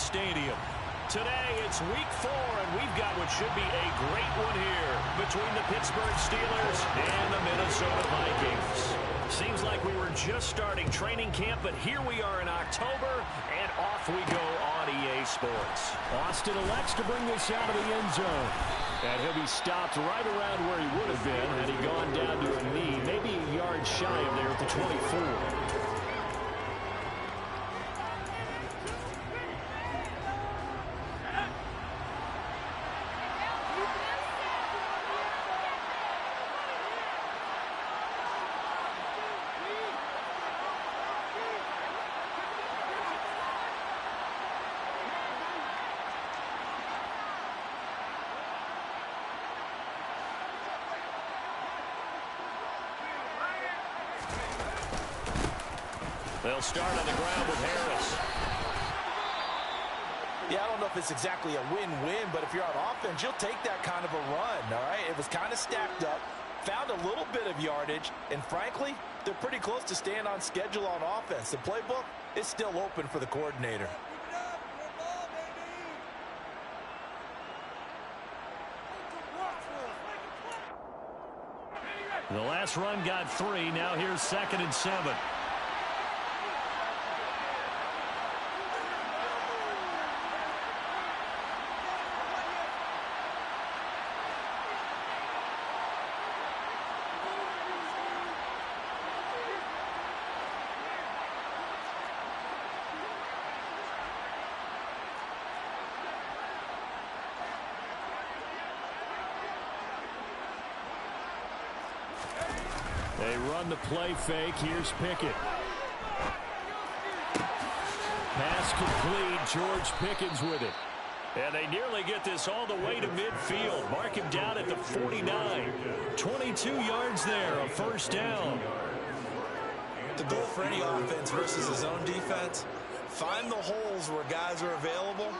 Stadium. Today, it's week 4, and we've got what should be a great one here between the Pittsburgh Steelers and the Minnesota Vikings. Seems like we were just starting training camp, but here we are in October, and off we go on EA Sports. Austin elects to bring this out of the end zone. And he'll be stopped right around where he would have been had he gone down to a knee, maybe a yard shy of there at the 24. They'll start on the ground with Harris. Yeah, I don't know if it's exactly a win-win, but if you're on offense, you'll take that kind of a run, all right? It was kind of stacked up, found a little bit of yardage, and frankly, they're pretty close to staying on schedule on offense. The playbook is still open for the coordinator. The last run got 3. Now here's 2nd and 7. They run the play fake. Here's Pickett. Pass complete. George Pickens with it. And they nearly get this all the way to midfield. Mark him down at the 49. 22 yards there, a first down. The goal for any offense versus his own defense, find the holes where guys are available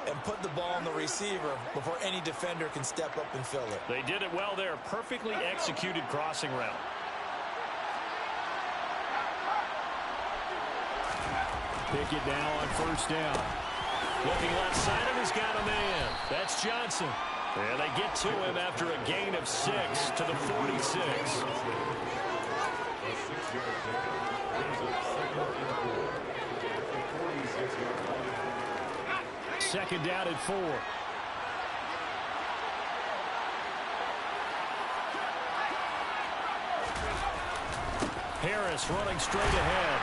and put the ball on the receiver before any defender can step up and fill it. They did it well there. Perfectly executed crossing route. Pickett now on first down. Looking left side of, he's got a man. That's Johnson. And they get to him after a gain of 6 to the 46. Second down at 4. Harris running straight ahead.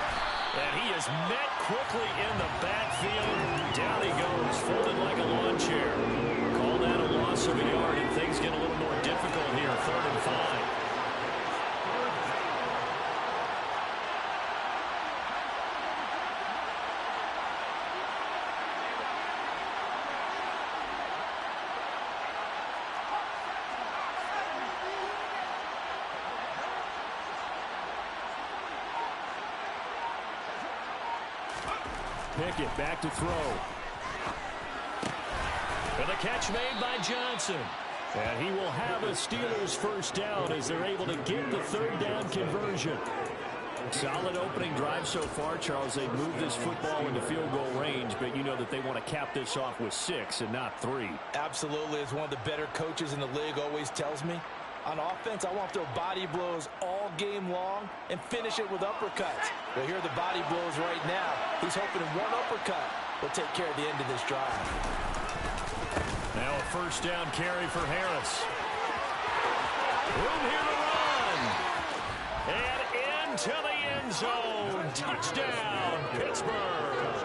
And he is met quickly in the backfield. Down he goes, folded like a lawn chair. Call that a loss of a yard, and things get a little more difficult here. 3rd and 5. Pickett back to throw. And the catch made by Johnson. And he will have a Steelers first down as they're able to get the 3rd down conversion. Solid opening drive so far, Charles. They've moved this football into field goal range, but you know that they want to cap this off with 6 and not 3. Absolutely. As one of the better coaches in the league always tells me, on offense, I want to throw body blows all game long and finish it with uppercuts. Well, here are the body blows right now. He's hoping one uppercut will take care of the end of this drive. Now a first down carry for Harris. Room here to run. And into the end zone. Touchdown, Pittsburgh.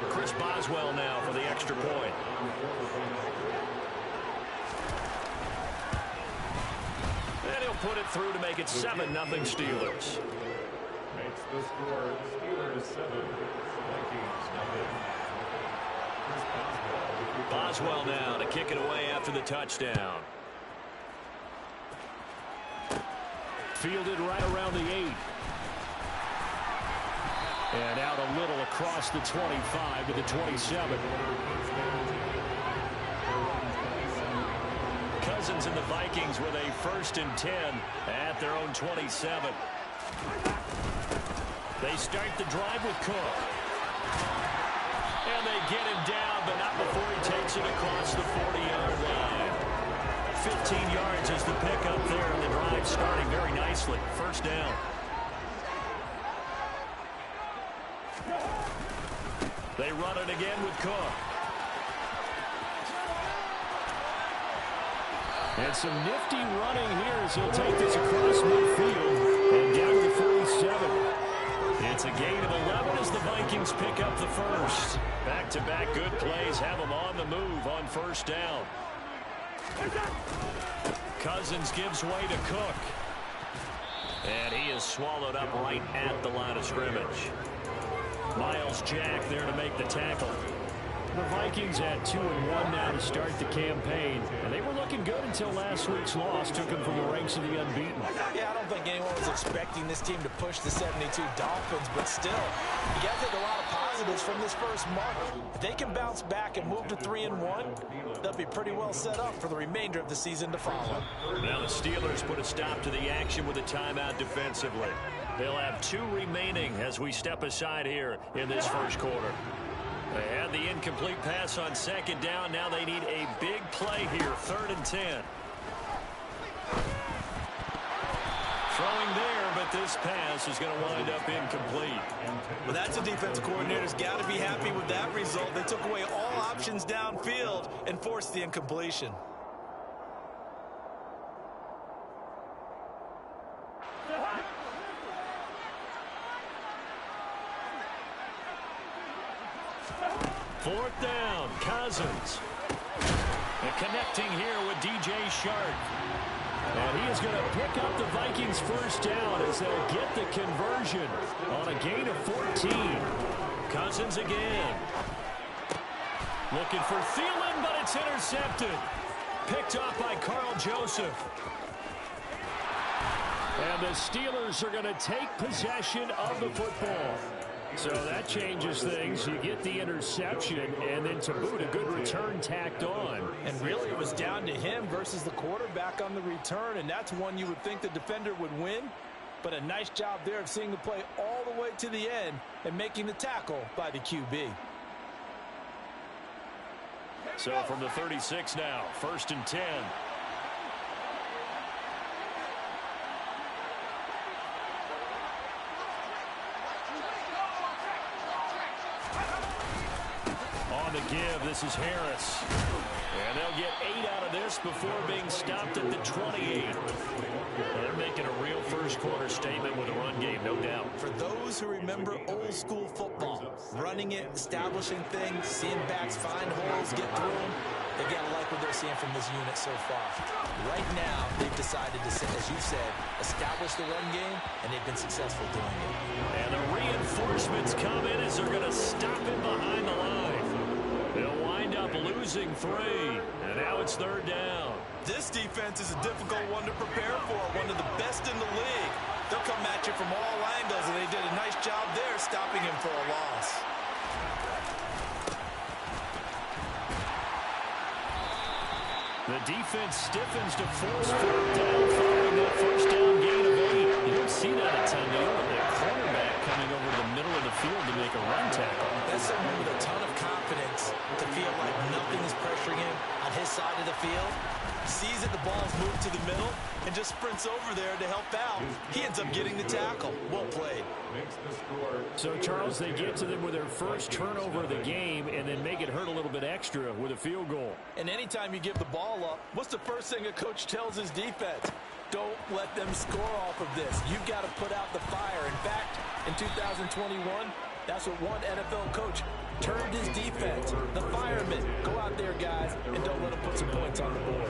Chris Boswell now for the extra point. And he'll put it through to make it 7-0 Steelers. Makes the score Steelers 7, Vikings 9. Boswell now to kick it away after the touchdown. Fielded right around the 8. And out a little across the 25 to the 27. Cousins and the Vikings with a 1st and 10 at their own 27. They start the drive with Cook. And they get him down, but not before he takes it across the 40-yard line. 15 yards is the pickup there, and the drive starting very nicely. First down. They run it again with Cook. And some nifty running here as he'll take this across midfield and down to the 47. It's a gain of 11 as the Vikings pick up the first. Back-to-back good plays have them on the move on first down. Cousins gives way to Cook. And he is swallowed up right at the line of scrimmage. Miles Jack there to make the tackle. The Vikings at 2-1 now to start the campaign. And they were looking good until last week's loss took them from the ranks of the unbeaten. Yeah, I don't think anyone was expecting this team to push the 72 Dolphins, but still, you got to take a lot of positives from this first month. If they can bounce back and move to 3-1, they'll be pretty well set up for the remainder of the season to follow. Now the Steelers put a stop to the action with a timeout defensively. They'll have 2 remaining as we step aside here in this first quarter. They had the incomplete pass on second down. Now they need a big play here, 3rd and 10. Throwing there, but this pass is going to wind up incomplete. Well, that's a defensive coordinator's got to be happy with that result. They took away all options downfield and forced the incompletion. Fourth down, Cousins. And connecting here with DJ Shark. And he is going to pick up the Vikings first down as they'll get the conversion on a gain of 14. Cousins again. Looking for Thielen, but it's intercepted. Picked off by Carl Joseph. And the Steelers are going to take possession of the football. So that changes things. You get the interception, and then to boot, a good return tacked on. And really, it was down to him versus the quarterback on the return, and that's one you would think the defender would win. But a nice job there of seeing the play all the way to the end and making the tackle by the QB. So from the 36 now, 1st and 10. On the give, this is Harris. And they'll get 8 out of this before being stopped at the 28. They're making a real first quarter statement with a run game, no doubt. For those who remember old school football, running it, establishing things, seeing backs find holes, get through them, they got to like what they're seeing from this unit so far. Right now, they've decided to, as you said, establish the run game, and they've been successful doing it. And the reinforcements come in as they're going to stop him behind the line. They'll wind up losing 3, and now it's 3rd down. This defense is a difficult one to prepare for, one of the best in the league. They'll come at you from all angles, and they did a nice job there stopping him for a loss. The defense stiffens to force 4th down following that first down gain of 8. You don't see that a ton, do you? The cornerback coming over the middle of the field to make a run tackle. That's someone with a ton of confidence to feel like nothing is pressuring him on his side of the field. Sees that the ball's moved to the middle and just sprints over there to help out. He ends up getting the tackle. Well played. So, Charles, they get to them with their first turnover of the game and then make it hurt a little bit extra with a field goal. And anytime you give the ball up, what's the first thing a coach tells his defense? Don't let them score off of this. You've got to put out the fire. In fact, in 2021, that's what one NFL coach termed his defense. The firemen. Go out there, guys, and don't let them put some points on the board.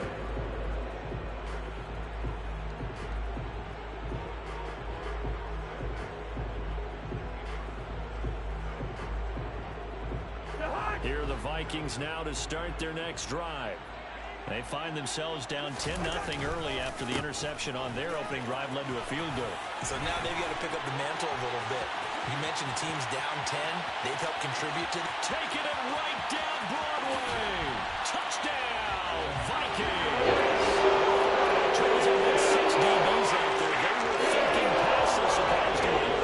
Here are the Vikings now to start their next drive. They find themselves down 10-0 early after the interception on their opening drive led to a field goal. So now they've got to pick up the mantle a little bit. You mentioned the team's down 10. They've helped contribute to taking it right down Broadway. Touchdown, Vikings. Charles, on that 6 DBs out there, they were thinking pass as opposed to run.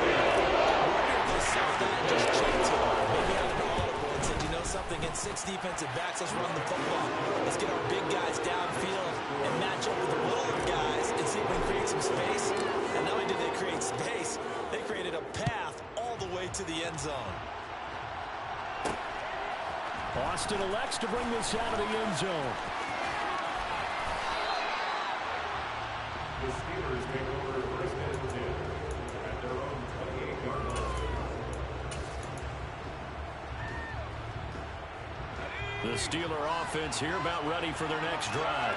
the South End just checked him. Maybe had an audible and said, you know something, against 6 defensive backs. Let's run the football. Let's get our big guys downfield and match up with the littler guys and see if we can create some space. And not only did they create space, they created a path all the way to the end zone. Austin elects to bring this out of the end zone. The Steelers take over first and 10 at their own 28-yard line. The Steeler offense here about ready for their next drive.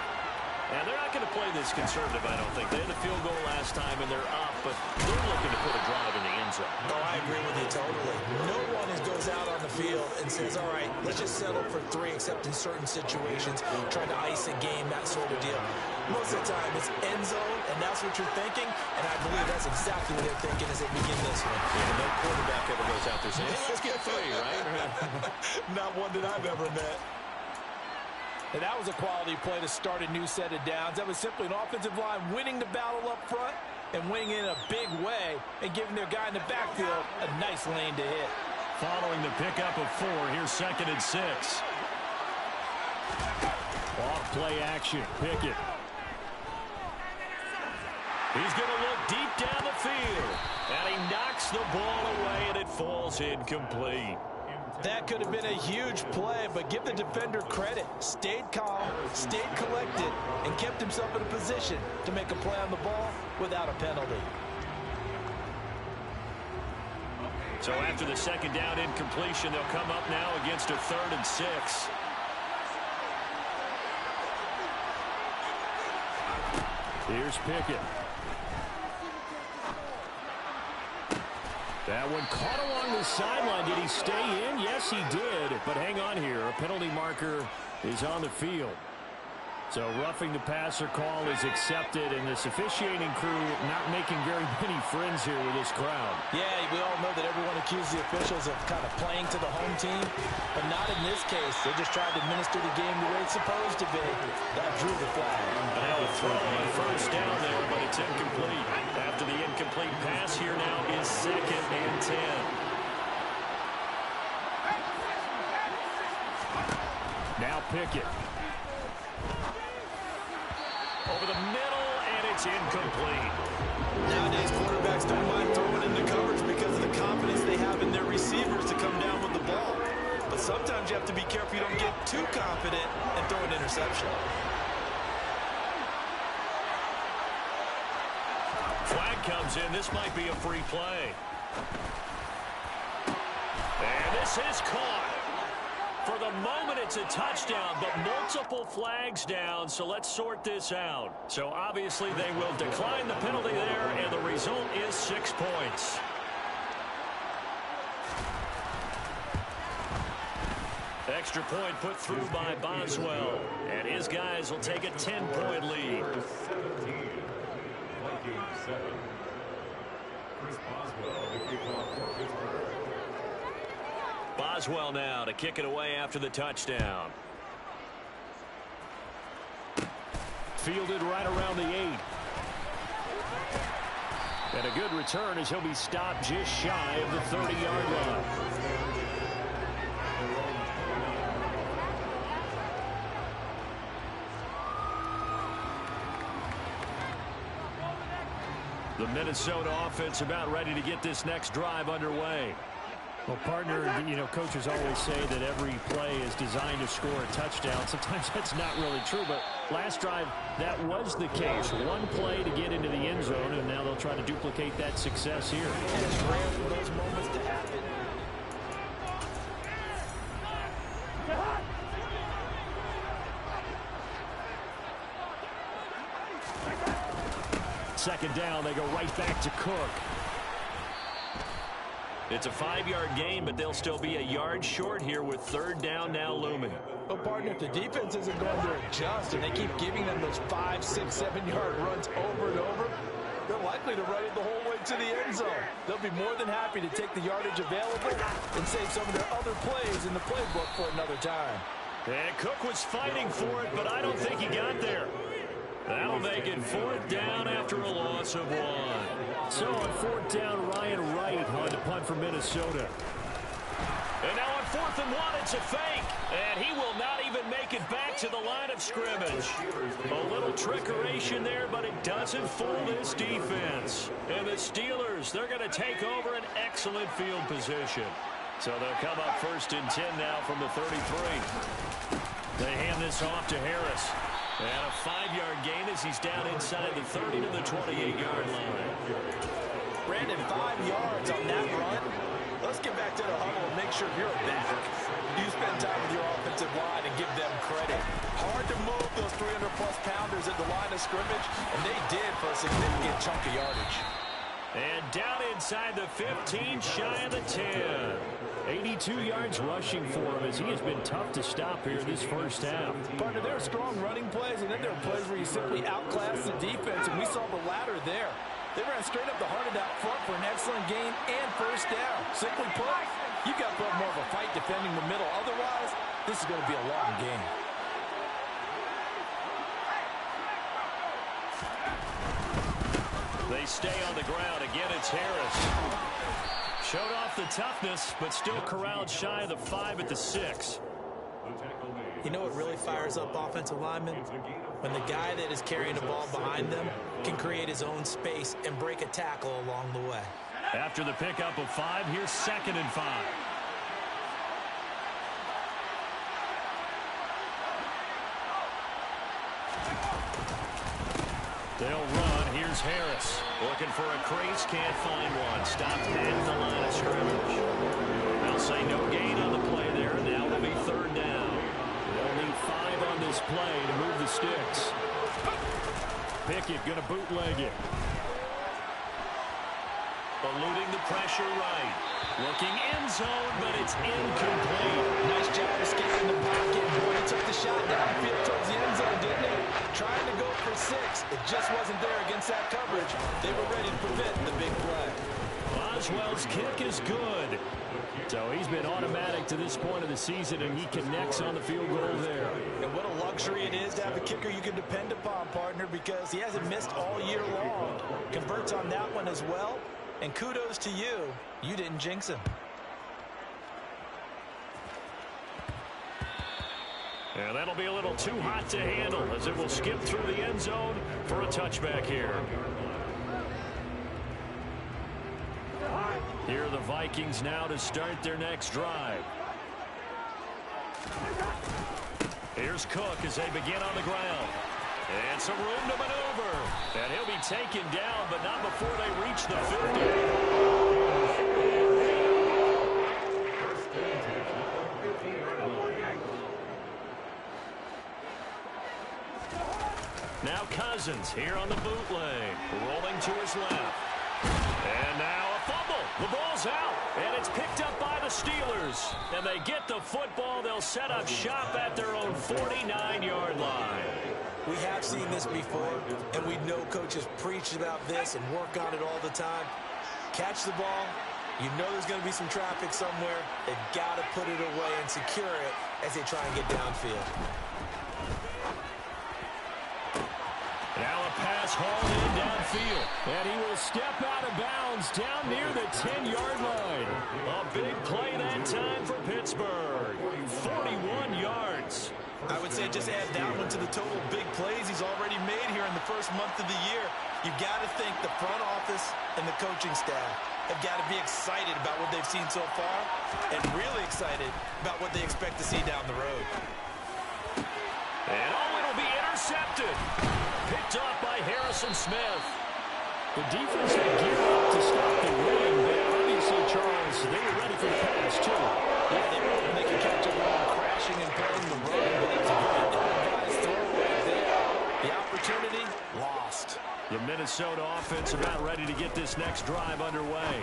And they're not going to play this conservative, I don't think. They had the field goal last time, and they're up, but they're looking to put a drive in the end zone. Oh, I agree with you totally. No one goes out on the field and says, all right, let's just settle for 3, except in certain situations, trying to ice a game, that sort of deal. Most of the time, it's end zone, and that's what you're thinking, and I believe that's exactly what they're thinking as they begin this one. Yeah, no quarterback ever goes out there saying, hey, let's get 3, right? Not one that I've ever met. And that was a quality play to start a new set of downs. That was simply an offensive line winning the battle up front and winning in a big way and giving their guy in the backfield a nice lane to hit. Following the pickup of 4, here's 2nd and 6. Off play action, Pickett. He's going to look deep down the field, and he knocks the ball away, and it falls incomplete. That could have been a huge play, but give the defender credit. Stayed calm, stayed collected, and kept himself in a position to make a play on the ball without a penalty. So after the 2nd down incompletion, they'll come up now against a 3rd and 6. Here's Pickett. That one caught along the sideline. Did he stay in? Yes, he did. But hang on here. A penalty marker is on the field. So roughing the passer call is accepted, and this officiating crew not making very many friends here with this crowd. Yeah, we all know that everyone accused the officials of kind of playing to the home team, but not in this case. They just tried to administer the game the way it's supposed to be. That drew the flag. Now a throw on 1st down there, but it's incomplete. After the incomplete pass, here now is 2nd and 10. Now Pickett. Over the middle, and it's incomplete. Nowadays, quarterbacks don't mind throwing into coverage because of the confidence they have in their receivers to come down with the ball. But sometimes you have to be careful you don't get too confident and throw an interception. Flag comes in. This might be a free play. And this is caught. For the moment, it's a touchdown, but multiple flags down, so let's sort this out. So obviously they will decline the penalty there, and the result is 6 points. Extra point put through by Boswell, and his guys will take a 10-point lead. 17, Vikings 7. Chris Boswell, the kickoff for Pittsburgh. Boswell now to kick it away after the touchdown. Fielded right around the 8. And a good return as he'll be stopped just shy of the 30-yard line. The Minnesota offense about ready to get this next drive underway. Well, partner, you know, coaches always say that every play is designed to score a touchdown. Sometimes that's not really true, but last drive, that was the case. One play to get into the end zone, and now they'll try to duplicate that success here. And it's rare for those moments to happen. Second down, they go right back to Cook. It's a 5-yard gain, but they'll still be a yard short here with 3rd down now looming. Well, partner, if the defense isn't going to adjust and they keep giving them those 5, 6, 7-yard runs over and over, they're likely to run it the whole way to the end zone. They'll be more than happy to take the yardage available and save some of their other plays in the playbook for another time. And Cook was fighting for it, but I don't think he got there. That'll make it 4th down after a loss of 1. So on 4th down, Ryan Wright on the punt for Minnesota. And now on 4th and 1. It's a fake. And he will not even make it back to the line of scrimmage. A little trickeration there, but it doesn't fool this defense. And the Steelers, they're going to take over an excellent field position. So they'll come up 1st and 10 now from the 33. They hand this off to Harris. And a 5-yard gain as he's down inside the 30 to the 28-yard line. Brandon, 5 yards on that run. Let's get back to the huddle and make sure you're back. You spend time with your offensive line and give them credit. Hard to move those 300-plus pounders at the line of scrimmage, and they did for a significant chunk of yardage. And down inside the 15, shy of the 10. 82 yards rushing for him as he has been tough to stop here this first half. Partner, there are strong running plays, and then there are plays where you simply outclass the defense, and we saw the latter there. They ran straight up the heart of out front for an excellent gain and first down. Simply put, you've got to put more of a fight defending the middle. Otherwise, this is going to be a long game. They stay on the ground. Again, it's Harris. Showed off the toughness, but still corralled shy of the 5 at the 6. You know what really fires up offensive linemen? When the guy that is carrying the ball behind them can create his own space and break a tackle along the way. After the pickup of 5, here's 2nd and 5. They'll run. Here's Harris. Looking for a crease. Can't find one. Stopped at the line of scrimmage. They'll say no gain on the play there. Now it'll be 3rd down. They'll need 5 on this play to move the sticks. Pickett going to bootleg it. Eluding the pressure right. Looking end zone, but it's incomplete. Nice job escaping the pocket. Boy, he took the shot downfield towards the end zone, didn't he? Trying to go for 6. It just wasn't there against that coverage. They were ready to prevent the big play. Boswell's kick is good. So he's been automatic to this point of the season, and he connects on the field goal there. And what a luxury it is to have a kicker you can depend upon, partner, because he hasn't missed all year long. Converts on that one as well. And kudos to you. You didn't jinx him. And that'll be a little too hot to handle as it will skip through the end zone for a touchback here. Here are the Vikings now to start their next drive. Here's Cook as they begin on the ground. And some room to maneuver. And he'll be taken down, but not before they reach the 50. Now Cousins here on the bootleg. Rolling to his left. And now a fumble. The ball's out. And it's picked up by the Steelers. And they get the football. They'll set up shop at their own 49-yard line. We have seen this before, and we know coaches preach about this and work on it all the time. Catch the ball. You know there's going to be some traffic somewhere. They've got to put it away and secure it as they try and get downfield. Now a pass hauled in downfield. And he will step out of bounds down near the 10-yard line. A big play that time for Pittsburgh. 41 yards. I would say just add that one to the total big plays he's already made here in the first month of the year. You've got to think the front office and the coaching staff have got to be excited about what they've seen so far and really excited about what they expect to see down the road. And it'll be intercepted. Picked up by Harrison Smith. The defense had geared up to stop the run, but obviously, Charles, they were ready for the pass, too. Yeah, they were hoping they could catch a ball crashing and playing the run, but it's a very ill-advised throw right there. The opportunity lost. The Minnesota offense about ready to get this next drive underway.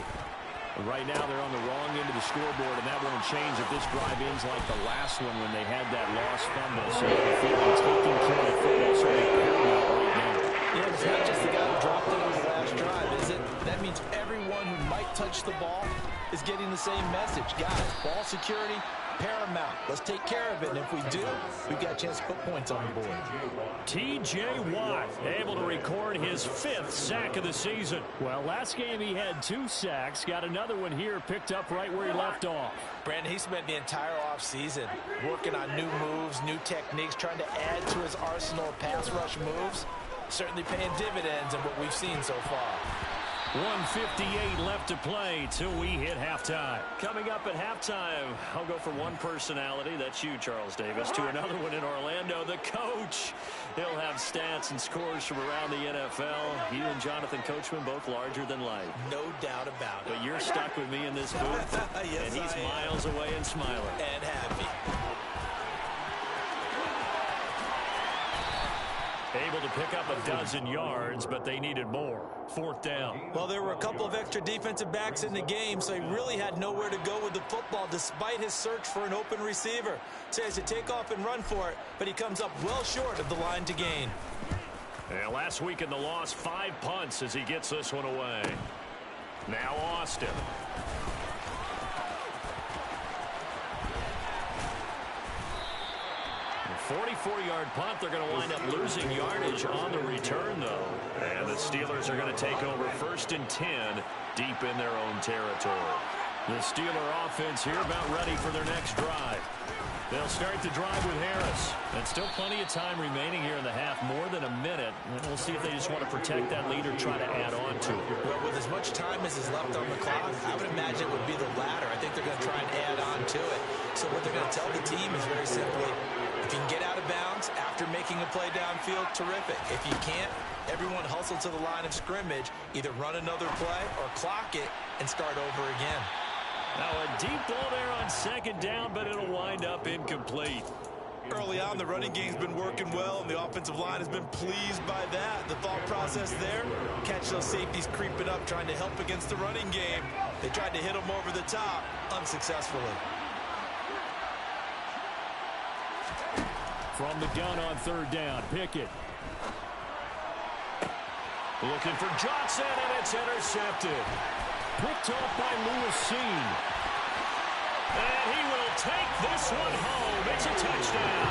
Right now, they're on the wrong end of the scoreboard, and that won't change if this drive ends like the last one when they had that lost fumble. So they're feeling taking care of football, so they're paramount right now. Yeah, it's not just the guy who dropped it on the last drive, is it? That means everyone who might touch the ball is getting the same message. Guys, ball security, paramount. Let's take care of it, and if we do, we've got a chance to put points on the board. T.J. Watt able to record his 5th sack of the season. Well, last game he had 2 sacks. Got another one here picked up right where he left off. Brandon, he spent the entire offseason working on new moves, new techniques, trying to add to his arsenal of pass rush moves. Certainly paying dividends in what we've seen so far. 1:58 left to play till we hit halftime. Coming up at halftime, I'll go from one personality, that's you, Charles Davis, to another one in Orlando, the coach. He'll have stats and scores from around the NFL. You and Jonathan Coachman both larger than life. No doubt about it. But you're stuck with me in this booth, yes, and he's miles away and smiling. And happy. Able to pick up a dozen yards, but they needed more. 4th down. Well, there were a couple of extra defensive backs in the game, so he really had nowhere to go with the football despite his search for an open receiver. So he has to take off and run for it, but he comes up well short of the line to gain. And last week in the loss, 5 punts as he gets this one away. Now Austin. 44-yard punt. They're going to wind up losing yardage on the return, though. And the Steelers are going to take over 1st and 10 deep in their own territory. The Steeler offense here about ready for their next drive. They'll start the drive with Harris. And still plenty of time remaining here in the half, more than a minute. And we'll see if they just want to protect that lead or try to add on to it. Well, with as much time as is left on the clock, I would imagine it would be the latter. I think they're going to try and add on to it. So what they're going to tell the team is very simply, if you can get out of bounds after making a play downfield, terrific. If you can't, everyone hustle to the line of scrimmage, either run another play or clock it and start over again. Now a deep ball there on 2nd down, but it'll wind up incomplete. Early on, the running game's been working well, and the offensive line has been pleased by that. The thought process there, catch those safeties creeping up, trying to help against the running game. They tried to hit them over the top, unsuccessfully. From the gun on 3rd down, Pickett. Looking for Johnson, and it's intercepted. Picked off by Lewis Seen. And he will take this one home. It's a touchdown.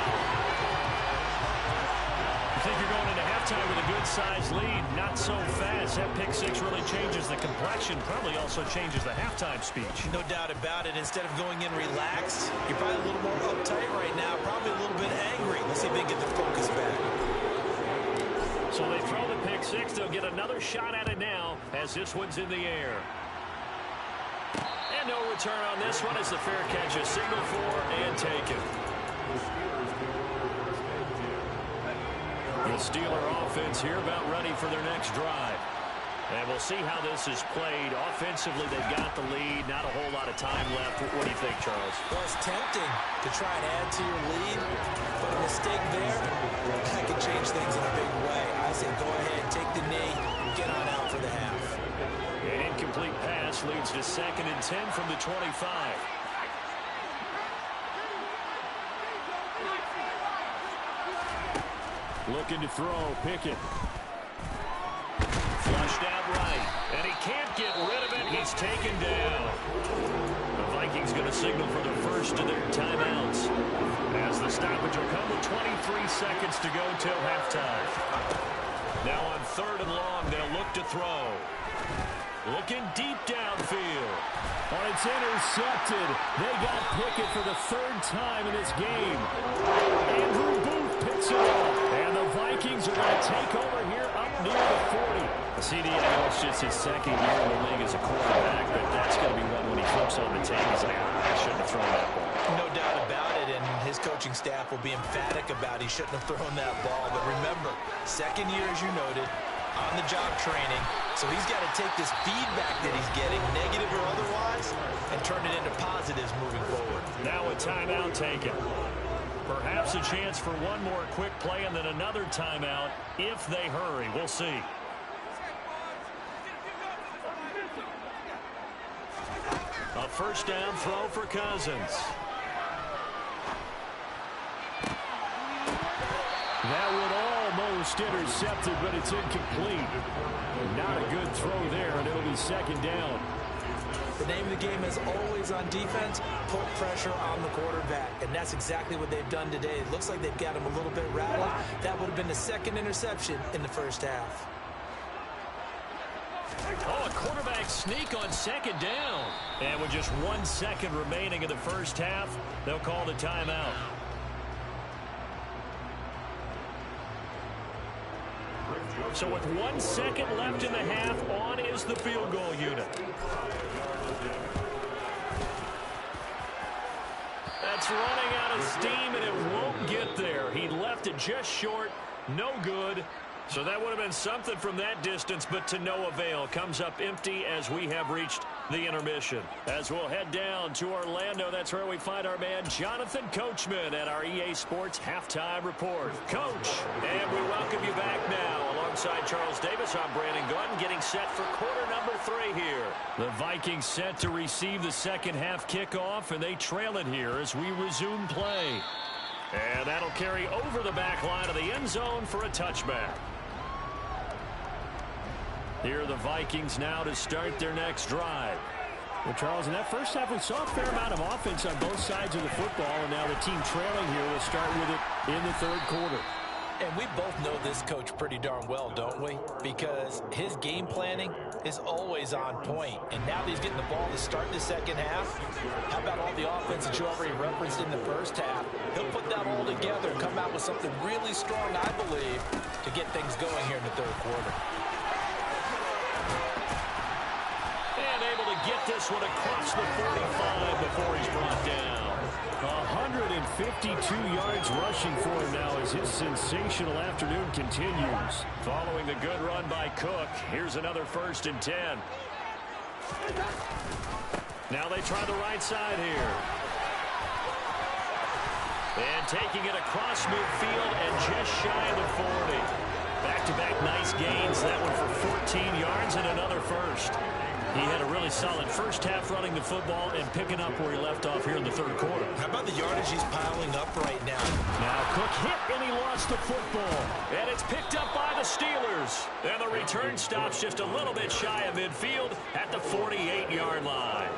You think you're going into halftime with a good-sized lead. Not so fast. That pick 6 really changes the complexion. Probably also changes the halftime speech. No doubt about it. Instead of going in relaxed, you're probably a little more uptight right now. Probably a little bit angry. Let's see if they can get the focus back. So they throw the pick 6. They'll get another shot at it now as this one's in the air. And no return on this one as the fair catch is signaled for and taken. The Steeler offense here about ready for their next drive. And we'll see how this is played. Offensively, they've got the lead. Not a whole lot of time left. What do you think, Charles? Well, it's tempting to try and add to your lead, but a mistake there, that could change things in a big way. I say go ahead, take the knee, get on out for the half. An incomplete pass leads to 2nd and 10 from the 25. Looking to throw, Pickett. Flushed out right, and he can't get rid of it. He's taken down. The Vikings going to signal for the first of their timeouts as the stoppage will come with 23 seconds to go till halftime. Now on 3rd and long, they'll look to throw. Looking deep downfield. Oh, it's intercepted. They got Pickett for the 3rd time in this game. Andrew Booth picks it up. And the Vikings are going to take over here up near the 40. CD, I know it's just his 2nd year in the league as a quarterback, but that's going to be one when he flips on the tape. He's like, I shouldn't have thrown that ball. No doubt about it, and his coaching staff will be emphatic about he shouldn't have thrown that ball. But remember, 2nd year, as you noted, on-the-job training. So he's got to take this feedback that he's getting, negative or otherwise, and turn it into positives moving forward. Now a timeout taken. Perhaps a chance for one more quick play and then another timeout if they hurry. We'll see. A 1st down throw for Cousins. That one almost intercepted, but it's incomplete. Not a good throw there, and it'll be 2nd down. The name of the game is always on defense, put pressure on the quarterback. And that's exactly what they've done today. It looks like they've got him a little bit rattled. That would have been the second interception in the first half. Oh, a quarterback sneak on second down. And with just 1 second remaining in the first half, they'll call the timeout. So with 1 second left in the half, on is the field goal unit. That's running out of steam, and it won't get there. He left it just short. No good. So that would have been something from that distance, but to no avail. Comes up empty as we have reached the intermission. As we'll head down to Orlando, that's where we find our man Jonathan Coachman at our EA Sports Halftime Report. Coach, and we welcome you back now. Alongside Charles Davis, I'm Brandon Gunn, getting set for quarter number 3 here. The Vikings set to receive the second half kickoff, and they trail it here as we resume play. And that'll carry over the back line of the end zone for a touchback. Here are the Vikings now to start their next drive. Well, Charles, in that first half, we saw a fair amount of offense on both sides of the football, and now the team trailing here will start with it in the third quarter. And we both know this coach pretty darn well, don't we? Because his game planning is always on point. And now that he's getting the ball to start the second half, how about all the offense that you already referenced in the first half? He'll put that all together and come out with something really strong, I believe, to get things going here in the third quarter. And able to get this one across the 45 before he's brought down. 152 yards rushing for him now as his sensational afternoon continues. Following the good run by Cook, here's another 1st and 10. Now they try the right side here. And taking it across midfield and just shy of the 40. Back-to-back nice gains. That one for 14 yards and another first. He had a really solid first half running the football and picking up where he left off here in the third quarter. How about the yardage he's piling up right now? Now Cook hit and he lost the football. And it's picked up by the Steelers. And the return stops just a little bit shy of midfield at the 48-yard line.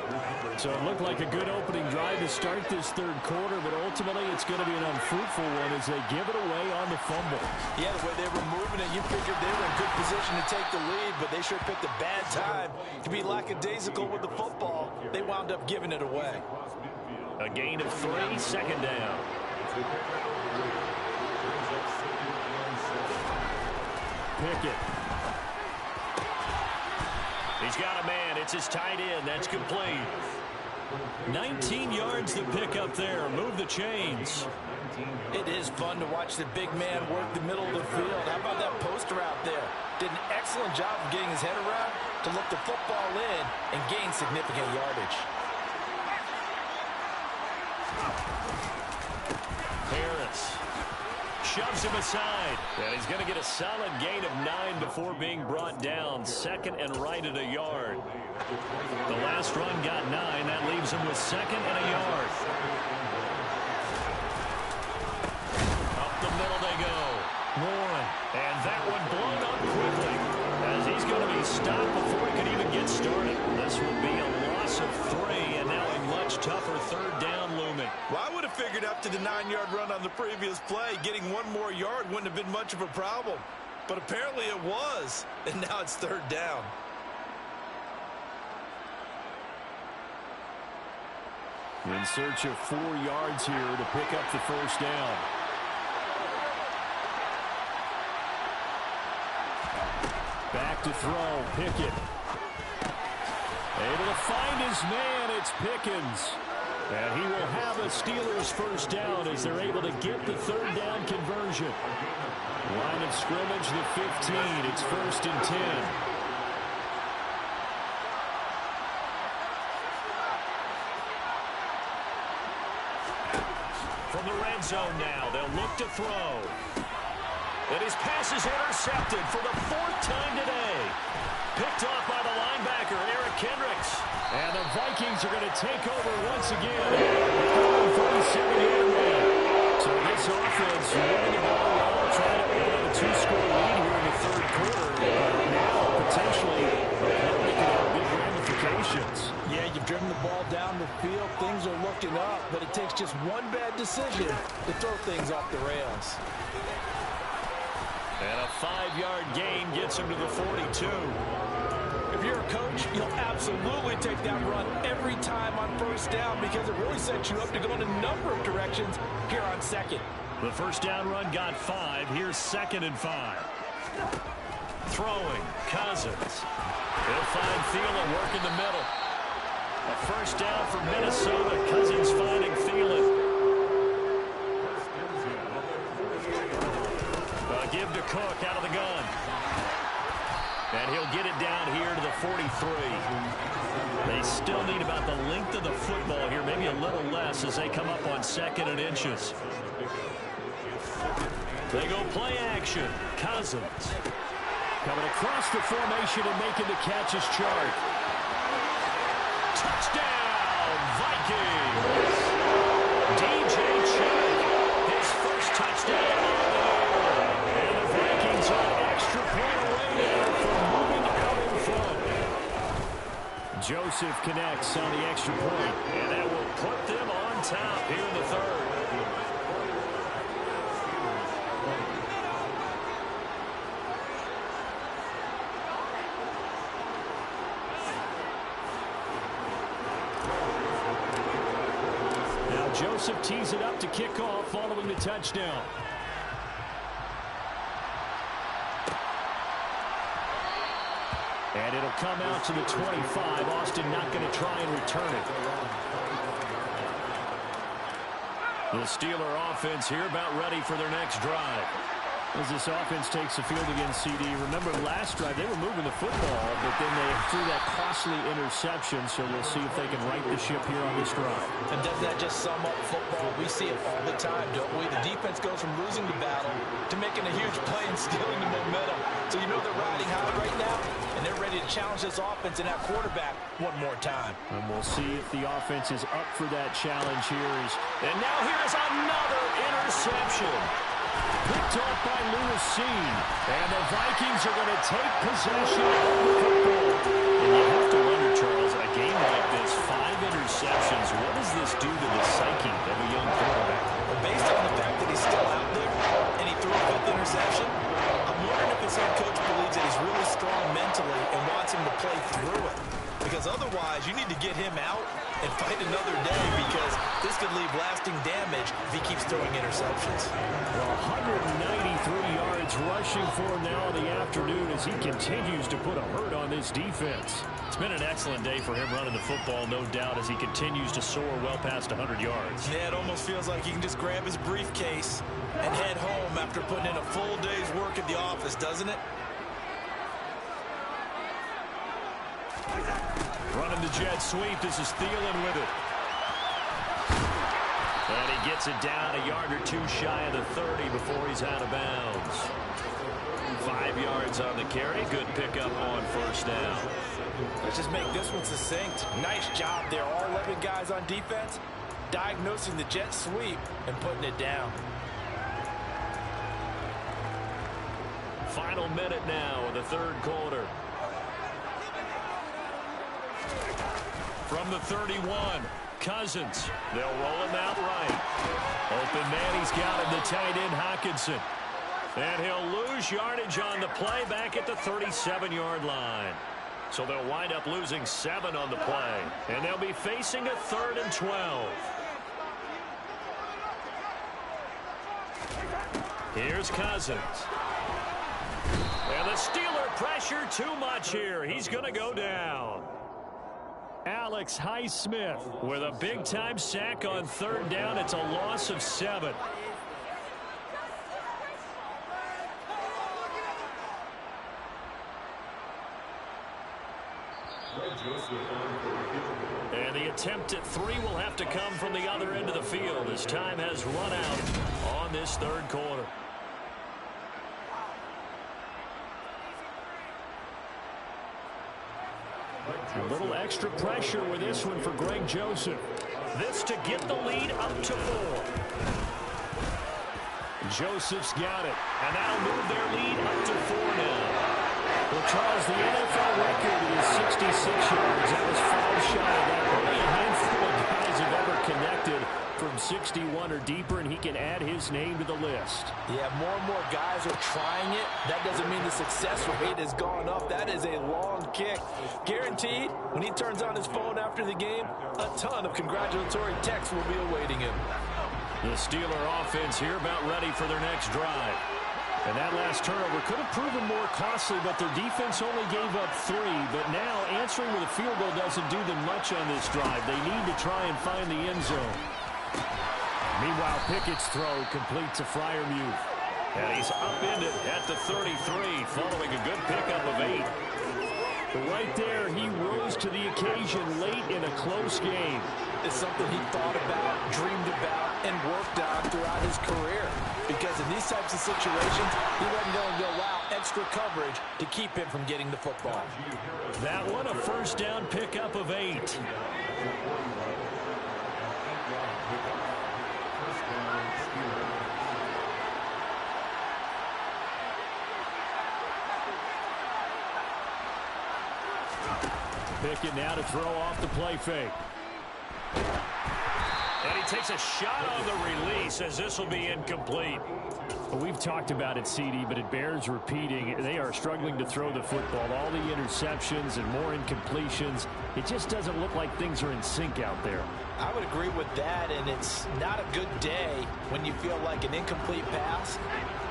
So it looked like a good opening drive to start this third quarter, but ultimately it's going to be an unfruitful one as they give it away on the fumble. Yeah, the way they were moving it, you figured they were in good position to take the lead, but they sure picked a bad time to be lackadaisical with the football. They wound up giving it away. A gain of 3, second down. Pickett. He's got a man. It's his tight end. That's complete. 19 yards to pick up there. Move the chains. It is fun to watch the big man work the middle of the field. How about that poster out there? Did an excellent job of getting his head around to look the football in and gain significant yardage. Harris shoves him aside. And he's going to get a solid gain of 9 before being brought down. Second and right at a yard. The last run got 9. That leaves him with second and a yard. Up the middle they go. Warren. And that one blown up quickly as he's going to be stopped before he can even get started. This will be a loss of 3 and now a much tougher third down looming. Well, I would have figured up to the 9-yard run on the previous play. Getting 1 more yard wouldn't have been much of a problem. But apparently it was. And now it's third down. In search of 4 yards here to pick up the first down. Back to throw, Pickett. Able to find his man, it's Pickens. And he will have a Steelers first down as they're able to get the third down conversion. Line of scrimmage, the 15. It's 1st and 10. From the red zone now, they'll look to throw. And his pass is intercepted for the 4th time today. Picked off by the linebacker, Eric Kendricks. And the Vikings are going to take over once again. 37-yard line. So this offense moving the ball well, trying to build up a 2-score lead here in the third quarter. Now, potentially, a play that could have big ramifications. Yeah, you've field, things are looking up, but it takes just one bad decision to throw things off the rails. And a 5-yard gain gets him to the 42. If you're a coach, you'll absolutely take that run every time on first down because it really sets you up to go in a number of directions here on second. The first down run got 5. Here's 2nd and 5. Throwing, Cousins. He'll find Thielen work in the middle. A first down for Minnesota. Cousins finding Thielen. Give to Cook out of the gun. And he'll get it down here to the 43. They still need about the length of the football here, maybe a little less as they come up on 2nd and inches. They go play action. Cousins. Coming across the formation and making the catch is Chark. Touchdown, Vikings! DJ Chark, his first touchdown of the year. And the Vikings are extra point away now from moving out in front. Joseph connects on the extra point, and that will put them on top here in the third. Joseph tees it up to kick off following the touchdown. And it'll come out to the 25. Austin not going to try and return it. The Steeler offense here about ready for their next drive. As this offense takes the field against CD. Remember last drive they were moving the football, but then they threw that costly interception, so we'll see if they can right the ship here on this drive. And doesn't that just sum up football? We see it all the time, don't we? The defense goes from losing the battle to making a huge play and stealing the momentum. So you know they're riding high right now, and they're ready to challenge this offense and that quarterback one more time. And we'll see if the offense is up for that challenge here. And now here's another interception. Picked off by Lewis Seen. And the Vikings are going to take possession of the football. And you have to wonder, Charles, a game like this, 5 interceptions, what does this do to the psyche of a young quarterback? Well, based on the fact that he's still out there and he threw a 5th interception, I'm wondering if his head coach believes that he's really strong mentally and wants him to play through it. Because otherwise, you need to get him out and fight another day because this could leave lasting damage if he keeps throwing interceptions. Well, 193 yards rushing for him now in the afternoon as he continues to put a hurt on this defense. It's been an excellent day for him running the football, no doubt, as he continues to soar well past 100 yards. Yeah, it almost feels like he can just grab his briefcase and head home after putting in a full day's work at the office, doesn't it? Running the jet sweep. This is Thielen with it. And he gets it down a yard or 2 shy of the 30 before he's out of bounds. 5 yards on the carry. Good pickup on first down. Let's just make this one succinct. Nice job there. All 11 guys on defense diagnosing the jet sweep and putting it down. Final minute now of the third quarter. From the 31, Cousins. They'll roll him out right. Open man, he's got him, the tight end, Hockenson. And he'll lose yardage on the play back at the 37-yard line. So they'll wind up losing 7 on the play. And they'll be facing a 3rd and 12. Here's Cousins. And the Steeler pressure too much here. He's going to go down. Alex Highsmith with a big-time sack on 3rd down. It's a loss of 7. And the attempt at 3 will have to come from the other end of the field as time has run out on this third quarter. A little extra pressure with this one for Greg Joseph. This to get the lead up to 4. Joseph's got it, and that'll move their lead up to 4 now. Well, Charles, the NFL record is 66 yards. That was 5 shy of that. Only a handful of selected from 61 or deeper, and he can add his name to the list. Yeah, more and more guys are trying it. That doesn't mean the success rate has gone up. That is a long kick. Guaranteed, when he turns on his phone after the game, a ton of congratulatory texts will be awaiting him. The Steeler offense here about ready for their next drive. And that last turnover could have proven more costly, but their defense only gave up 3. But now answering with a field goal doesn't do them much on this drive. They need to try and find the end zone. Meanwhile, Pickett's throw complete to Freiermuth. And he's upended at the 33, following a good pickup of 8. But right there, he rose to the occasion late in a close game. It's something he thought about, dreamed about, and worked on throughout his career. Because in these types of situations, he wasn't going to allow extra coverage to keep him from getting the football. That one, a first down pickup of 8. Pickett now to throw off the play fake. And he takes a shot on the release as this will be incomplete. Well, we've talked about it, CD, but it bears repeating. They are struggling to throw the football. All the interceptions and more incompletions. It just doesn't look like things are in sync out there. I would agree with that, and it's not a good day when you feel like an incomplete pass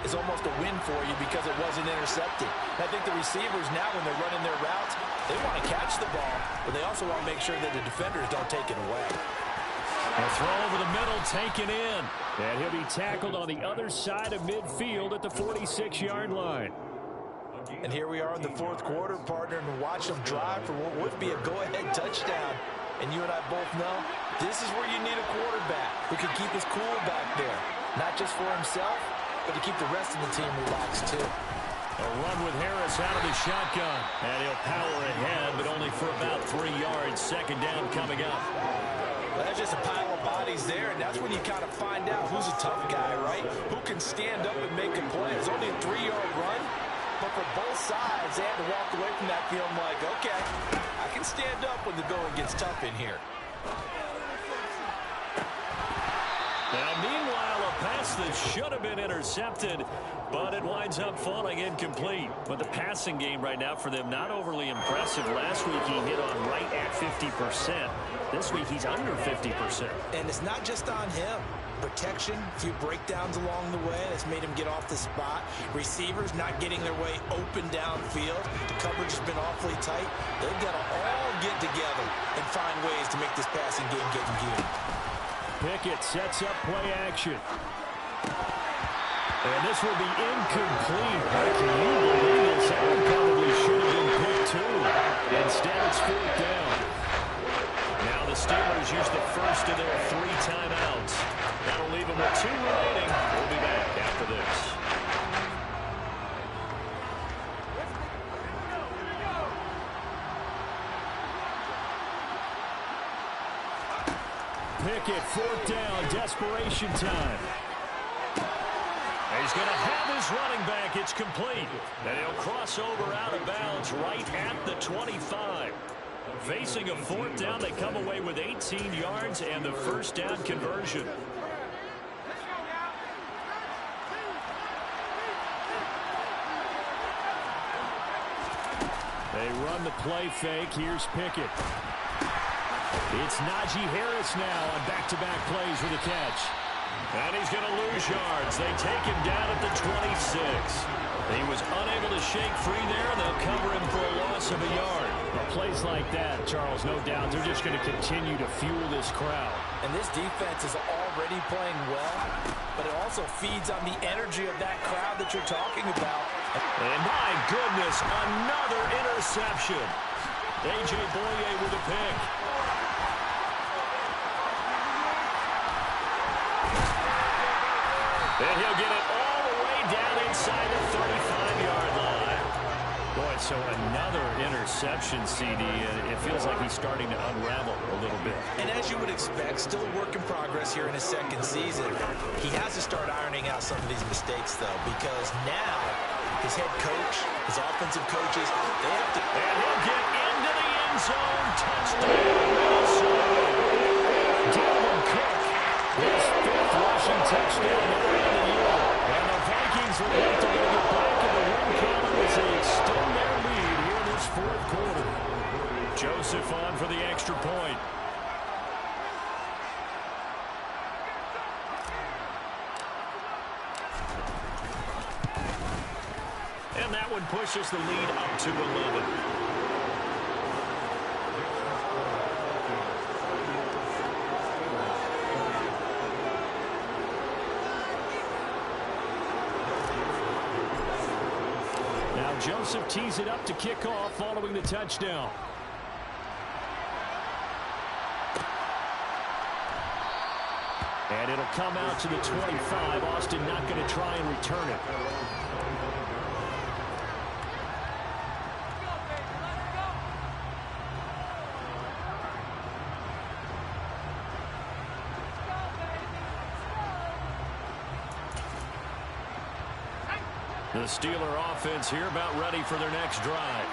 is almost a win for you because it wasn't intercepted. I think the receivers now, when they're running their routes, they want to catch the ball, but they also want to make sure that the defenders don't take it away. A throw over the middle, taken in. And he'll be tackled on the other side of midfield at the 46-yard line. And here we are in the fourth quarter, partner, and watch them drive for what would be a go-ahead touchdown. And you and I both know this is where you need a quarterback who can keep his cool back there. Not just for himself, but to keep the rest of the team relaxed, too. A run with Harris out of the shotgun. And he'll power ahead, but only for about 3 yards. Second down coming up. Well, there's just a pile of bodies there, and that's when you kind of find out who's a tough guy, right? Who can stand up and make a play. It's only a 3-yard run, but for both sides, they had to walk away from that feeling like, okay, I can stand up when the going gets tough in here. Now, meanwhile, a pass that should have been intercepted, but it winds up falling incomplete. But the passing game right now for them, not overly impressive. Last week, he hit on right at 50%. This week, he's under 50%. And it's not just on him. Protection, a few breakdowns along the way. That's made him get off the spot. Receivers not getting their way open downfield. The coverage has been awfully tight. They've got to all get together and find ways to make this passing game get in gear. Pickett sets up play action. And this will be incomplete. Can you believe this? That one probably should have been picked too. Instead, it's fourth down. Now the Steelers use the first of their 3 timeouts. That'll leave them with 2 remaining. We'll be back after this. Pickett, fourth down, desperation time. He's going to have his running back. It's complete. And he'll cross over out of bounds right at the 25. Facing a fourth down, they come away with 18 yards and the first down conversion. They run the play fake. Here's Pickett. It's Najee Harris now on back-to-back plays with a catch. And he's going to lose yards. They take him down at the 26. He was unable to shake free there. They'll cover him for a loss of a yard. Well, plays like that, Charles, no doubt, they're just going to continue to fuel this crowd. And this defense is already playing well, but it also feeds on the energy of that crowd that you're talking about. And my goodness, another interception. A.J. Boye with a pick. And he'll get it all the way down inside the 35-yard line. Boy, so another interception, CD. It feels like he's starting to unravel a little bit. And as you would expect, still a work in progress here in his second season. He has to start ironing out some of these mistakes, though, because now his head coach, his offensive coaches, they have to... And he'll get into the end zone. Touchdown, Minnesota. Dalvin Cook His fifth rushing touchdown early in the year. And the Vikings will have to get back in the win column as they extend their lead here in this fourth quarter. Joseph on for the extra point. And that one pushes the lead up to 11. Now Joseph tees it up to kick off following the touchdown. And it'll come out to the 25. Austin not going to try and return it. The Steeler offense here about ready for their next drive.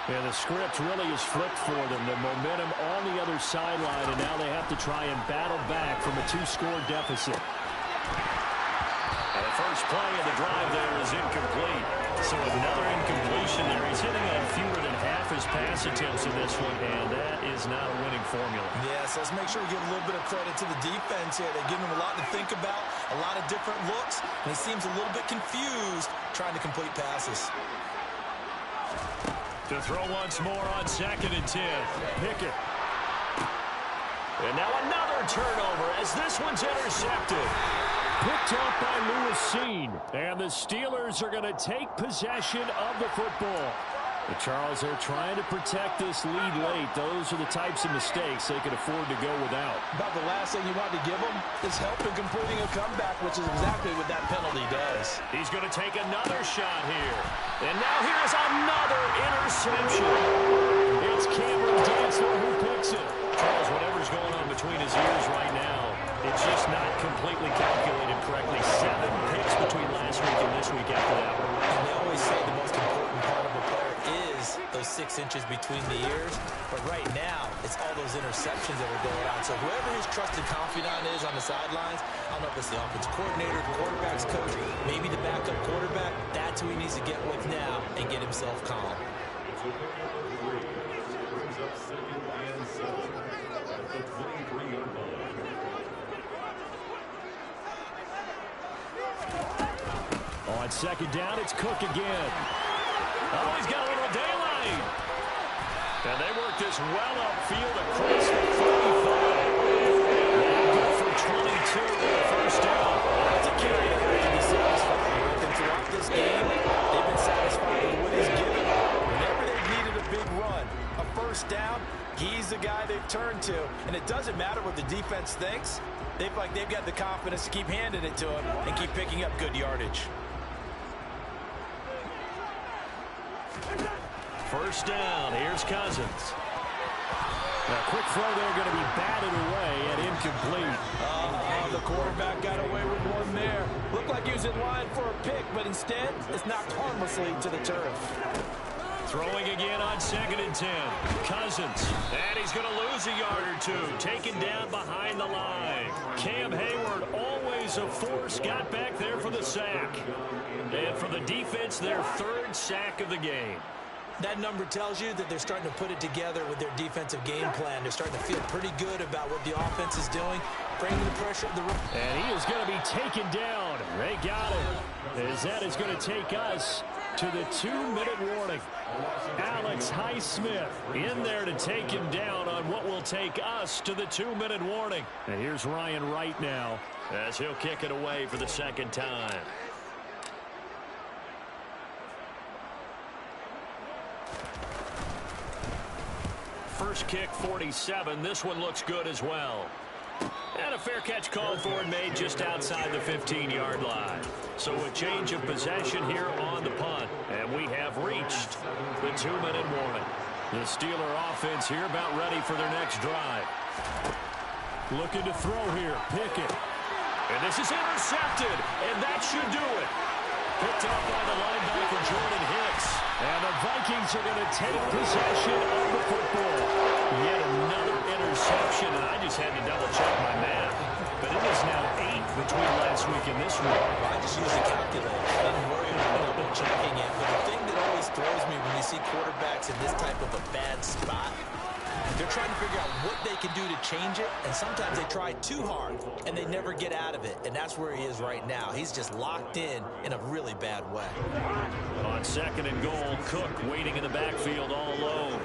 And the script really is flipped for them. The momentum on the other sideline, and now they have to try and battle back from a 2-score deficit. And the first play of the drive there is incomplete. So another incompletion there. He's hitting on fewer than half his pass attempts in this one, and that is not a winning formula. Yes, let's make sure we give a little bit of credit to the defense here. They're giving him a lot to think about, a lot of different looks, and he seems a little bit confused trying to complete passes. To throw once more on 2nd and 10. Pickett. And now another turnover as this one's intercepted. Picked off by Lewis. And the Steelers are going to take possession of the football. The Charles are trying to protect this lead late. Those are the types of mistakes they could afford to go without. About the last thing you want to give them is help in completing a comeback, which is exactly what that penalty does. He's going to take another shot here. And now here's another interception. It's Cameron Dantzler who picks it. Charles, whatever's going on between his ears right now, it's just not completely calculated correctly. 7 picks between last week and this week after that one. And they always say the most important part of a player is those 6 inches between the ears. But right now, it's all those interceptions that are going on. So whoever his trusted confidant is on the sidelines, I don't know if it's the offense coordinator, the quarterback's coach, maybe the backup quarterback, that's who he needs to get with now and get himself calm. Brings up 2nd and 7 at the 23-yard line. On 2nd down, it's Cook again. Oh, he's got a little daylight. And they work this well upfield across the 45. Good for 22 with a first down. That's a carry that they can be satisfied with. And throughout this game, they've been satisfied with what he's given. Whenever they've needed a big run, a first down, he's the guy they've turned to. And it doesn't matter what the defense thinks. They feel like they've got the confidence to keep handing it to him and keep picking up good yardage. First down. Here's Cousins. A quick throw there going to be batted away and incomplete. The quarterback got away with one there. Looked like he was in line for a pick, but instead, it's knocked harmlessly to the turf. Throwing again on 2nd and 10. Cousins. And he's going to lose a yard or two. Taken down behind the line. Cam Hayward, always a force, got back there for the sack. And for the defense, their 3rd sack of the game. That number tells you that they're starting to put it together with their defensive game plan. They're starting to feel pretty good about what the offense is doing, bringing the pressure of the rookie. And he is going to be taken down. They got it. As that is going to take us to the 2-minute warning. Alex Highsmith in there to take him down on what will take us to the 2-minute warning. And here's Ryan Wright now as he'll kick it away for the 2nd time. First kick, 47. This one looks good as well. And a fair catch called for and made just outside the 15-yard line. So a change of possession here on the punt. And we have reached the 2-minute warning. The Steeler offense here about ready for their next drive. Looking to throw here. Pickett. And this is intercepted. And that should do it. Picked off by the linebacker Jordan Hicks. And the Vikings are going to take possession of the football. Yet another interception, and I just had to double-check my math. but it is now 8 between last week and this week. I just use the calculator. I didn't worry about double checking it. But the thing that always throws me when you see quarterbacks in this type of a bad spot, they're trying to figure out what they can do to change it, and sometimes they try too hard, and they never get out of it, and that's where he is right now. He's just locked in a really bad way. On second and goal, Cook waiting in the backfield all alone.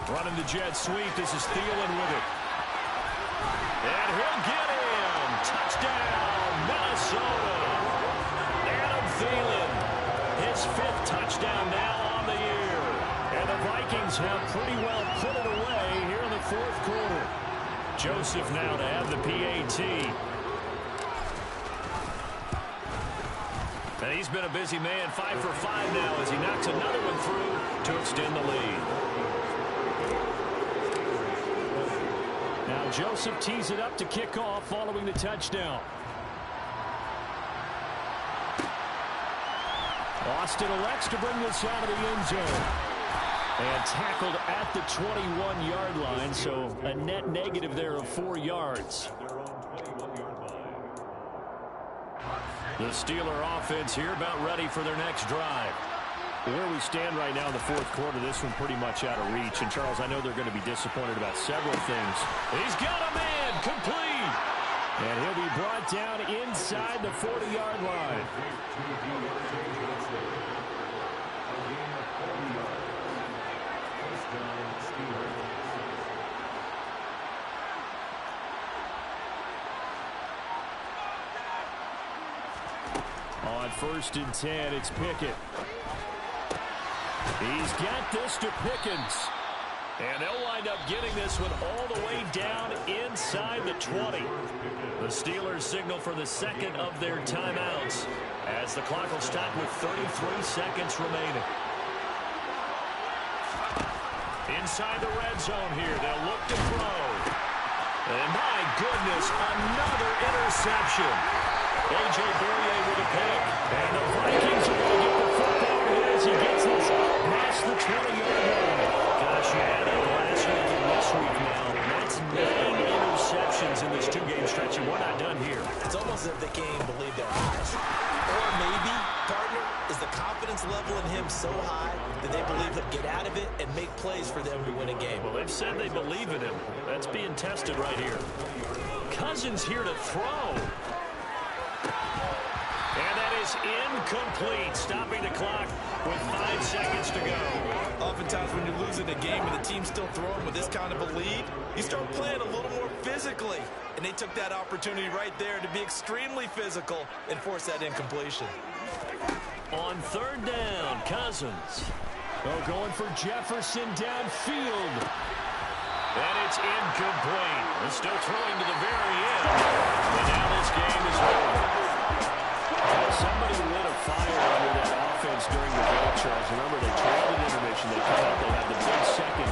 Running the jet sweep. This is Thielen with it. And he'll get in. Touchdown, Minnesota. Adam Thielen, his 5th touchdown now on the year. And the Vikings have pretty well put it away here in the 4th quarter. Joseph now to have the PAT. And he's been a busy man, 5 for 5 now as he knocks another one through to extend the lead. Now Joseph tees it up to kick off following the touchdown. Austin elects to bring this out of the end zone. And tackled at the 21-yard line, so a net negative there of 4 yards. The Steeler offense here about ready for their next drive. Where we stand right now in the 4th quarter, this one pretty much out of reach. And, Charles, I know they're going to be disappointed about several things. He's got a man complete. And he'll be brought down inside the 40-yard line. On 1st and 10, it's Pickett. He's got this to Pickens. And they'll wind up getting this one all the way down inside the 20. The Steelers signal for the 2nd of their timeouts as the clock will stop with 33 seconds remaining. Inside the red zone here, they'll look to throw. And my goodness, another interception. A.J. Bourrier with a pick. And the Vikings are going to get the football here as he gets this past the 20-yard line. Gosh, you had it last week and this week now. That's 9 interceptions in this 2-game stretch, and we're not done here. It's almost as if they can't even believe their eyes. Or maybe, partner, is the confidence level in him so high that they believe he'll get out of it and make plays for them to win a game. Well, they've said they believe in him. That's being tested right here. Cousins here to throw. And that is incomplete, stopping the clock with 5 seconds to go. Oftentimes when you're losing a game and the team's still throwing with this kind of a lead, you start playing a little more physically. And they took that opportunity right there to be extremely physical and force that incompletion. On 3rd down, Cousins. Oh, going for Jefferson downfield. And it's incomplete. They're still throwing to the very end. And now this game is over. Somebody lit a fire under that offense during the break, Charles. Remember, they trailed in intermission. They come out, they have the big second